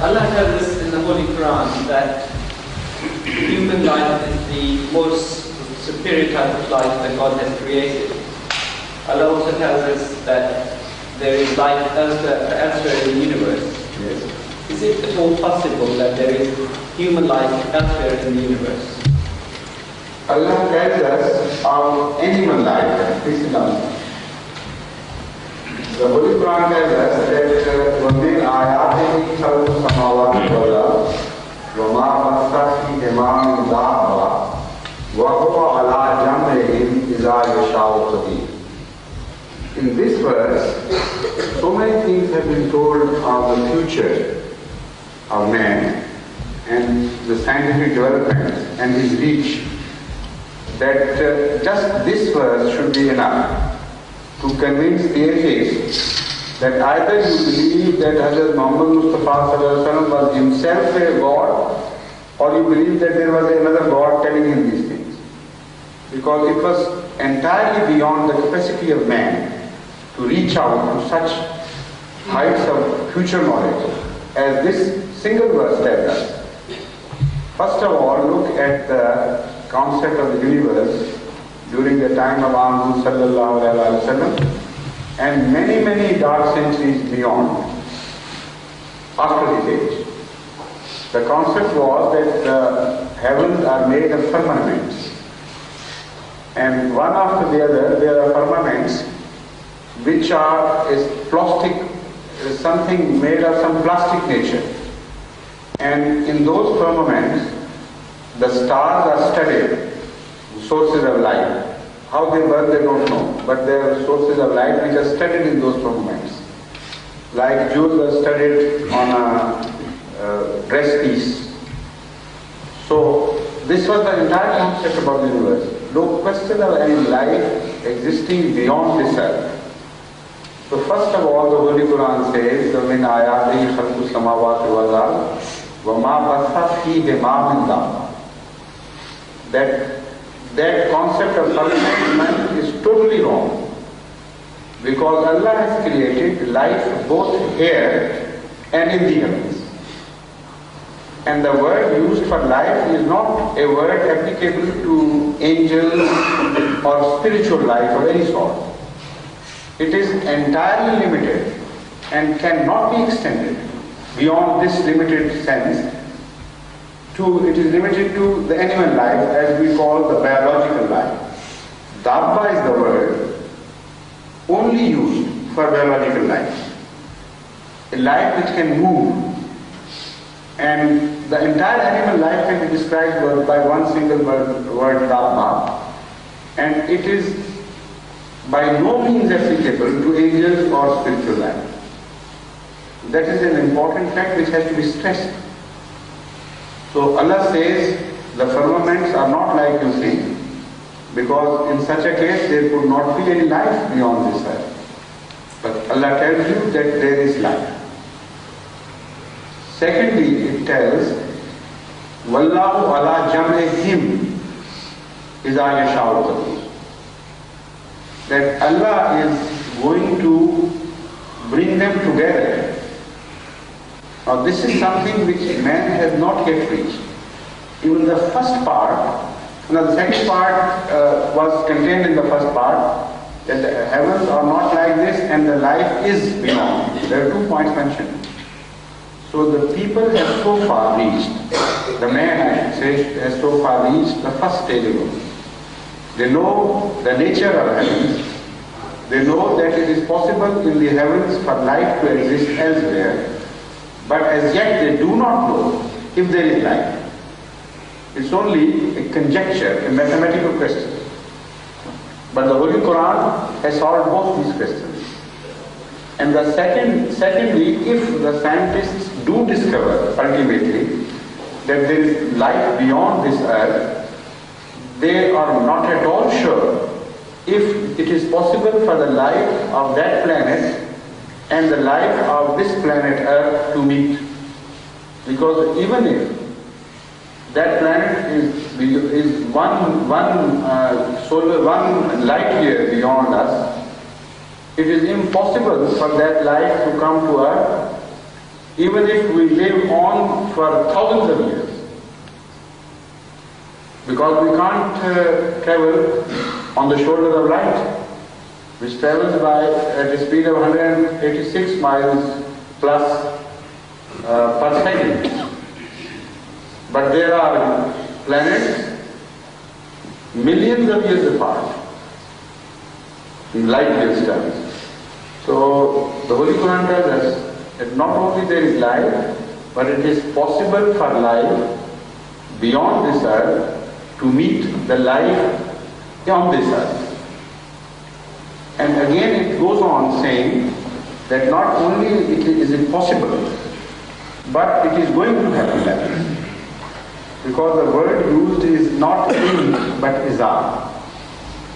Allah tells us in the Holy Quran that human life is the most superior type of life that God has created. Allah also tells us that there is life elsewhere in the universe. Yes. Is it at all possible that there is human life elsewhere in the universe? Allah tells us of animal life, this is not. The Holy Quran tells us that وَمِنْ آيَاتِهِ خَلْقُ السَّمَاوَاتِ وَالْأَرْضِ وَمَا بَثَّ فِيهِمَا مِنْ دَابَّةٍ وَهُوَ عَلَى جَمْعِهِمْ إِذَا يَشَاءُ قَدِيرٌ. In this verse, so many things have been told of the future of man and the scientific development and his reach, that just this verse should be enough to convince the atheist that either you believe that Hazrat Muhammad Mustafa was himself a God, or you believe that there was another God telling him these things. Because it was entirely beyond the capacity of man to reach out to such heights of future knowledge as this single verse tells us. First of all, look at the concept of the universe during the time of Ahmad sallallahu alaihi wasallam and many, many dark centuries beyond after his age. The concept was that the heavens are made of firmaments, and one after the other there are firmaments which are plastic, something made of some plastic nature. And in those firmaments, the stars are studied, sources of light. How they work, they don't know, but there are sources of light which are studied in those firmaments. Like jewels are studied on a dress piece. So this was the entire concept about the universe. No question of any life existing beyond this earth. So first of all, the Holy Quran says, وَمِنْ آيَاتِهِ خَلْقُ السَّمَاوَاتِ وَالْأَرْضِ وَمَا بَثَّ فِيهِمَا مِنْ دَابَّةٍ. That concept of firmament is totally wrong. Because Allah has created life both here and in the heavens. And the word used for life is not a word applicable to angels or spiritual life of any sort. It is entirely limited and cannot be extended beyond this limited sense. It is limited to the animal life, as we call the biological life. Dabba is the word only used for biological life. A life which can move. And the entire animal life can be described by one single word Dabba. And it is by no means applicable to angels or spiritual life. That is an important fact which has to be stressed. So Allah says the firmaments are not like you think, because in such a case there could not be any life beyond this earth. But Allah tells you that there is life. Secondly, it tells, Wallahu ala jam'ihim iza yasha'u qadir. That Allah is going to bring them together. Now this is something which man has not yet reached. Even the first part, now the second part was contained in the first part, that the heavens are not like this and the life is beyond. There are 2 points mentioned. So the people have so far reached, the man I should say has so far reached the first stage of it. They know the nature of heavens. They know that it is possible in the heavens for life to exist elsewhere. But as yet they do not know if there is life. It's only a conjecture, a mathematical question. But the Holy Quran has solved both these questions. And the secondly, if the scientists do discover ultimately that there is life beyond this earth, they are not at all sure if it is possible for the life of that planet and the life of this planet Earth to meet. Because even if that planet is one light year beyond us, it is impossible for that life to come to earth, even if we live on for thousands of years. Because we can't travel on the shoulder of light, which travels at a speed of 186 miles plus per second. But there are planets millions of years apart in light years terms. So the Holy Quran tells us that not only there is life, but it is possible for life beyond this earth to meet the life on this earth. And again it goes on saying that not only is it possible, but it is going to happen. Because the word used is not in but iza.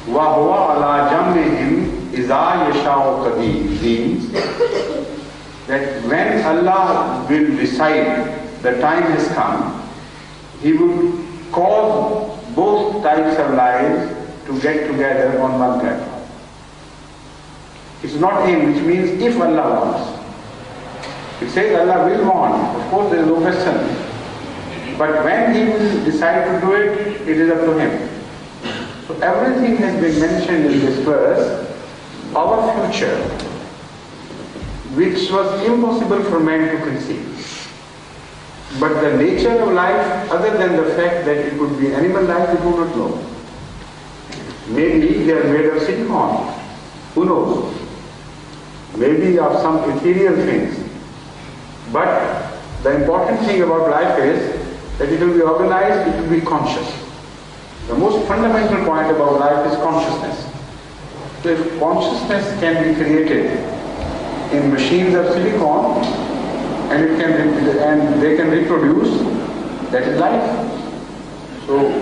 وَهُوَ عَلَى جَمْعِهِمْ إِذَا يَشَاءُ قَدِيرٌ means that when Allah will decide the time has come, He will cause both types of lives to get together on one platform. It's not in, which means if Allah wants. It says Allah will want, of course there is no question. But when He will decide to do it, it is up to Him. So everything has been mentioned in this verse, our future, which was impossible for man to conceive. But the nature of life, other than the fact that it could be animal life, we do not know. Maybe they are made of silicon, who knows? Maybe of some ethereal things. But the important thing about life is that it will be organized, it will be conscious. The most fundamental point about life is consciousness. So if consciousness can be created in machines of silicon and they can reproduce, that is life. So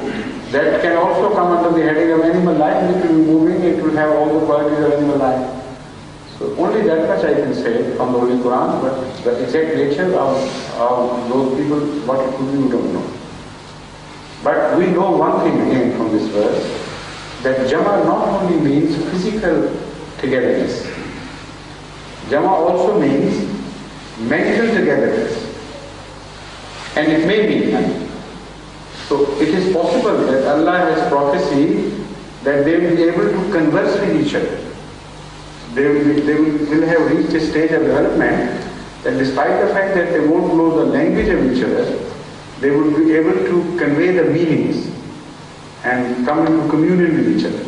that can also come under the heading of animal life. It will be moving, it will have all the qualities of animal life. So only that much I can say from the Holy Quran, but the exact nature of those people, what it could be, we don't know. But we know one thing again from this verse, that Jama not only means physical togetherness, Jama also means mental togetherness. And it may mean that. So it is possible that Allah has prophesied that they will be able to converse with each other. They will have reached a stage of development that despite the fact that they won't know the language of each other, they will be able to convey the meanings and come into communion with each other.